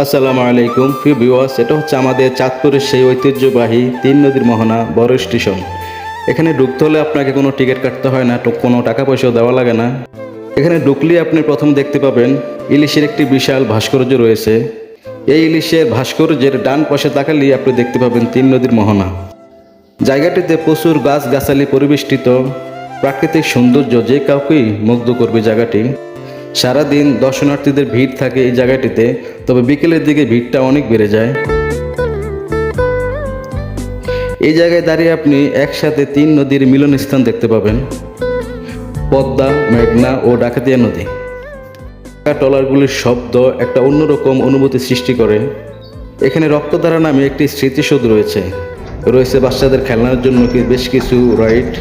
আসসালামু আলাইকুম প্রিয় ভিউয়ার্স, এটা হচ্ছে আমাদের চাঁদপুরের সেই ঐতিহ্যবাহী তিন নদীর মোহনা বড় স্টেশন। এখানে ঢুকতে হলে আপনাকে কোনো টিকিট কাটতে হয় না, কোনো টাকা পয়সাও দেওয়া লাগে না। এখানে ঢুকলে আপনি প্রথম দেখতে পাবেন ইলিশের একটি বিশাল ভাস্কর্য রয়েছে। এই ইলিশের ভাস্কর্যের ডান পাশে তাকালেই আপনি দেখতে পাবেন তিন নদীর মোহনা। জায়গাটিতে প্রচুর গাছগাছালি পরিবেষ্টিত, প্রাকৃতিক সৌন্দর্য যে কাউকেই মুগ্ধ করবে জায়গাটি। সারাদিন দর্শনার্থীদের ভিড় থাকে এই জায়গাটিতে, তবে বিকেলের দিকে ভিড়টা অনেক বেড়ে যায়। এই জায়গায় দাঁড়িয়ে আপনি একসাথে তিন নদীর মিলনস্থান দেখতে পাবেন, পদ্মা, মেঘনা ও ডাকাতিয়া নদী। ট্রলারগুলির শব্দ একটা অন্যরকম অনুভূতি সৃষ্টি করে। এখানে রক্তধারা নামে একটি স্মৃতিসৌধ রয়েছে, বাচ্চাদের খেলনার জন্য বেশ কিছু রাইড।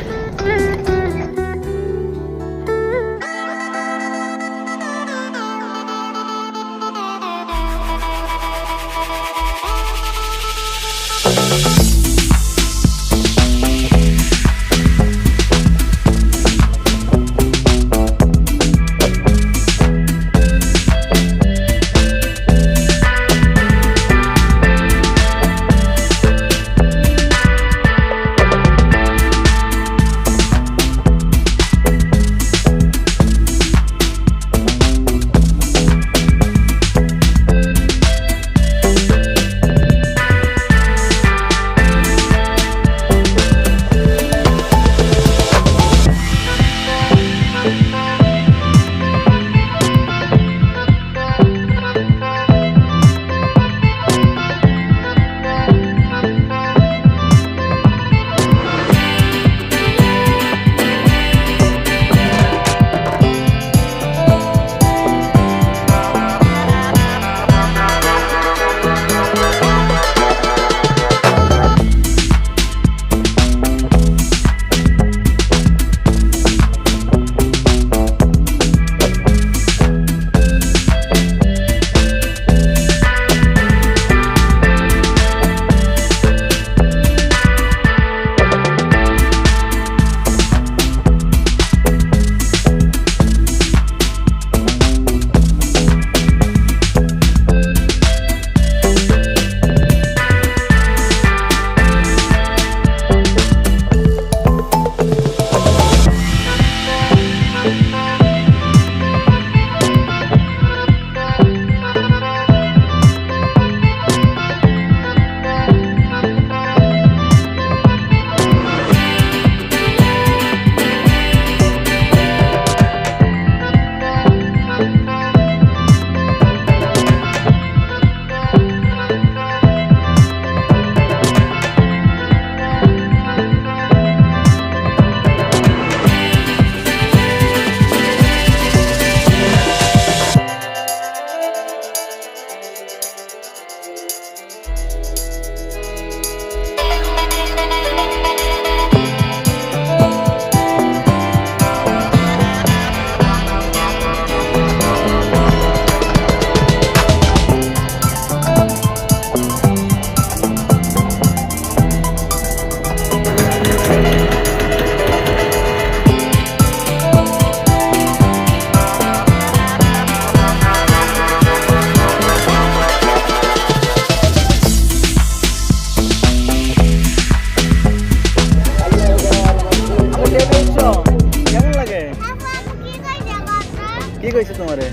কি কইছে তোমারে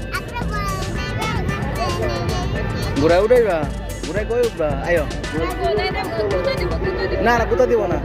ঘুরাই উঠাইবা ঘুরাই কই উঠবা আয়ো না না কোথা দিব না